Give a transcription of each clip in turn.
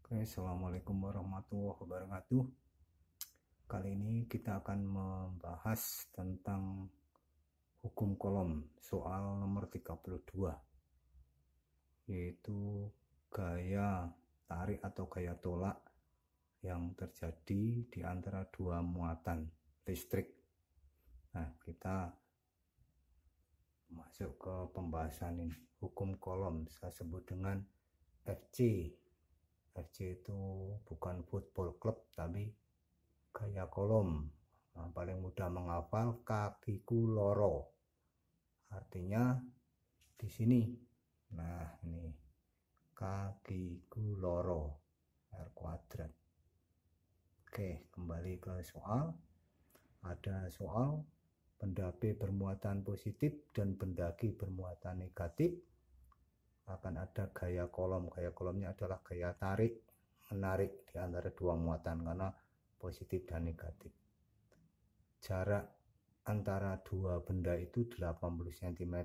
Oke, Assalamualaikum warahmatullahi wabarakatuh. Kali ini kita akan membahas tentang hukum kolom soal nomor 32, yaitu gaya tarik atau gaya tolak yang terjadi di antara dua muatan listrik. Nah, kita masuk ke pembahasan ini. Hukum kolom saya sebut dengan FC. FC itu bukan football club tapi gaya kolom. Nah, paling mudah menghafal, kakiku loro. Artinya di sini. Nah, ini kakiku loro, R kuadrat. Oke, kembali ke soal. Ada soal benda B bermuatan positif dan benda G bermuatan negatif. Akan ada gaya kolom. Gaya kolomnya adalah gaya tarik menarik di antara dua muatan karena positif dan negatif. Jarak antara dua benda itu 80 cm.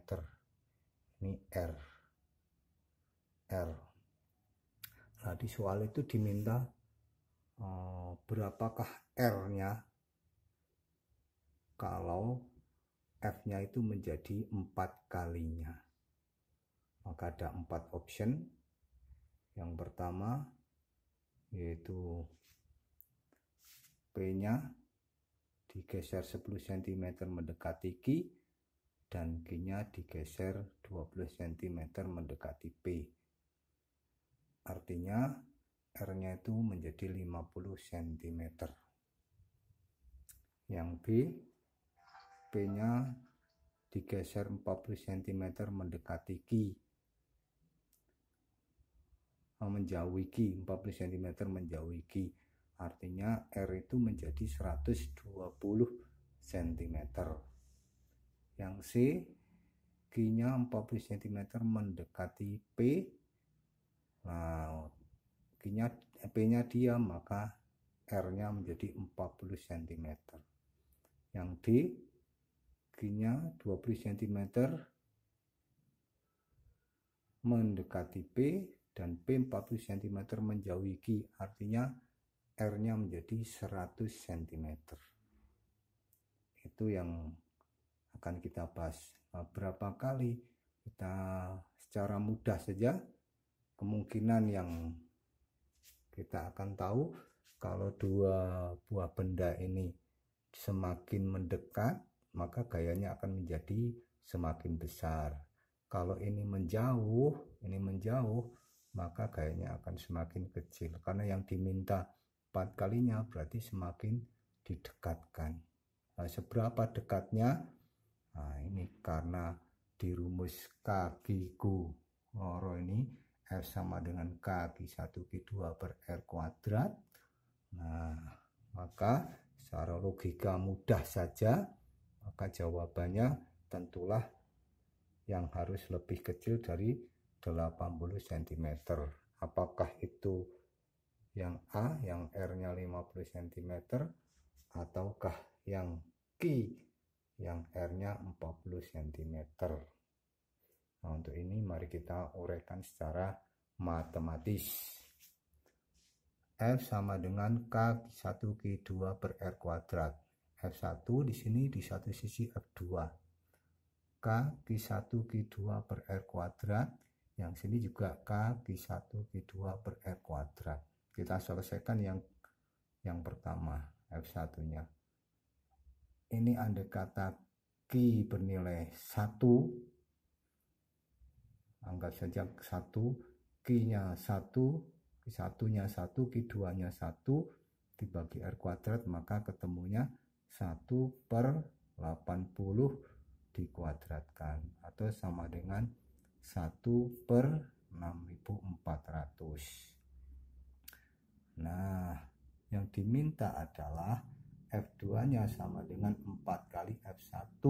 Ini R. Nah, di soal itu diminta berapakah R-nya kalau F-nya itu menjadi 4 kalinya. Maka ada 4 option. Yang pertama yaitu P-nya digeser 10 cm mendekati Q dan Q-nya digeser 20 cm mendekati P. Artinya R-nya itu menjadi 50 cm. Yang B, P-nya digeser 40 cm mendekati Q, menjauhi Q, 40 cm menjauhi Q. Artinya R itu menjadi 120 cm. Yang C, Q-nya 40 cm mendekati P. Nah, P-nya diam, maka R-nya menjadi 40 cm. Yang D, Q-nya 20 cm mendekati P dan P 40 cm menjauhi Q. Artinya R-nya menjadi 100 cm. Itu yang akan kita bahas. Berapa kali kita secara mudah saja kemungkinan yang kita akan tahu kalau dua buah benda ini semakin mendekat, maka gayanya akan menjadi semakin besar. Kalau ini menjauh, maka gayanya akan semakin kecil. Karena yang diminta 4 kalinya berarti semakin didekatkan. Nah, seberapa dekatnya? Nah, ini karena di rumus kakiku loro ini F sama dengan kaki 1 Q2 per R kuadrat. Nah, maka secara logika mudah saja, maka jawabannya tentulah yang harus lebih kecil dari 80 cm. Apakah itu yang A, yang R-nya 50 cm, ataukah yang Q, yang R-nya 40 cm. Nah, untuk ini mari kita uraikan secara matematis. F sama dengan K1Q2 per R kuadrat. F1 di sini di satu sisi F2. K1Q2 per R kuadrat. Yang sini juga K1Q2 per R kuadrat. Kita selesaikan yang pertama, F1-nya. Ini andai kata Q bernilai 1. Anggap saja 1, Q-nya 1, Q1-nya 1, Q2-nya 1 dibagi R kuadrat, maka ketemunya 1 per 80 dikuadratkan, atau sama dengan 1 per 6400. Nah, yang diminta adalah F2-nya sama dengan 4 kali F1.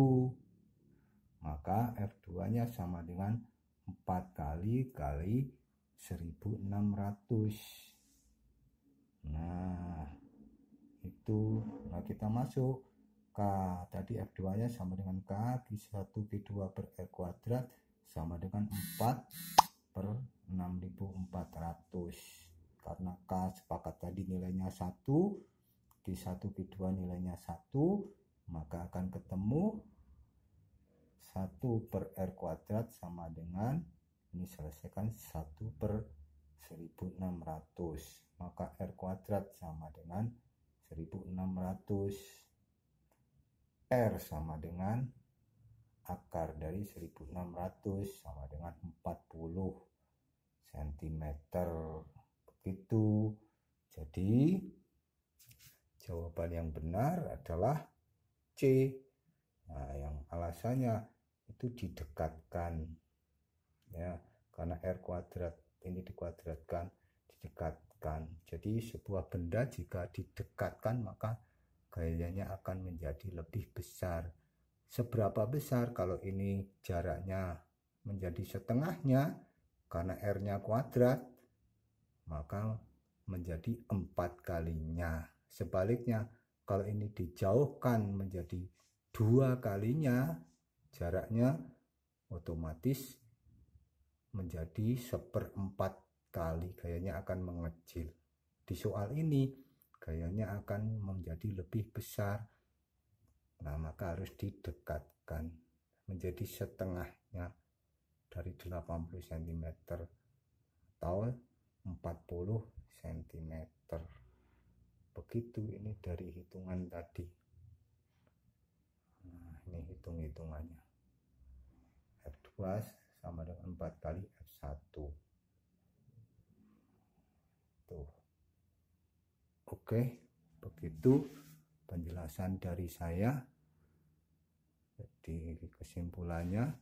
Maka F2-nya sama dengan 4 kali 1600. Nah, itu kita masuk K, tadi F2-nya sama dengan K Q1Q2 per R kuadrat sama dengan 4 per 6400. K karena K sepakat tadi nilainya 1, Q1 Q2 nilainya 1, maka akan ketemu 1 per R kuadrat sama dengan, ini selesaikan 1 per 1600, maka R kuadrat sama dengan 1600, R sama dengan akar dari 1600 sama dengan 40 cm. Begitu. Jadi jawaban yang benar adalah C. Nah, yang alasannya itu didekatkan ya, karena R kuadrat ini dikuadratkan, didekatkan. Jadi sebuah benda jika didekatkan maka gayanya akan menjadi lebih besar. Seberapa besar? Kalau ini jaraknya menjadi setengahnya karena R-nya kuadrat, maka menjadi 4 kalinya. Sebaliknya, kalau ini dijauhkan menjadi 2 kalinya, jaraknya otomatis menjadi 1/4 kali, gayanya akan mengecil. Di soal ini gayanya akan menjadi lebih besar, nah maka harus didekatkan menjadi setengahnya dari 80 cm atau 40 cm. Begitu ini dari hitungan tadi. Nah, ini hitung-hitungannya. F2 sama dengan 4 kali F1. Tuh. Oke, begitu penjelasan dari saya. Jadi kesimpulannya,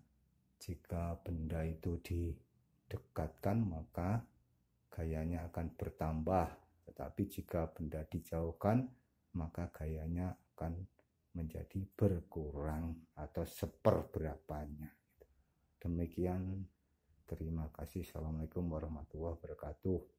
jika benda itu didekatkan maka gayanya akan bertambah, tetapi jika benda dijauhkan maka gayanya akan menjadi berkurang atau seperberapanya. Demikian, terima kasih. Assalamualaikum warahmatullahi wabarakatuh.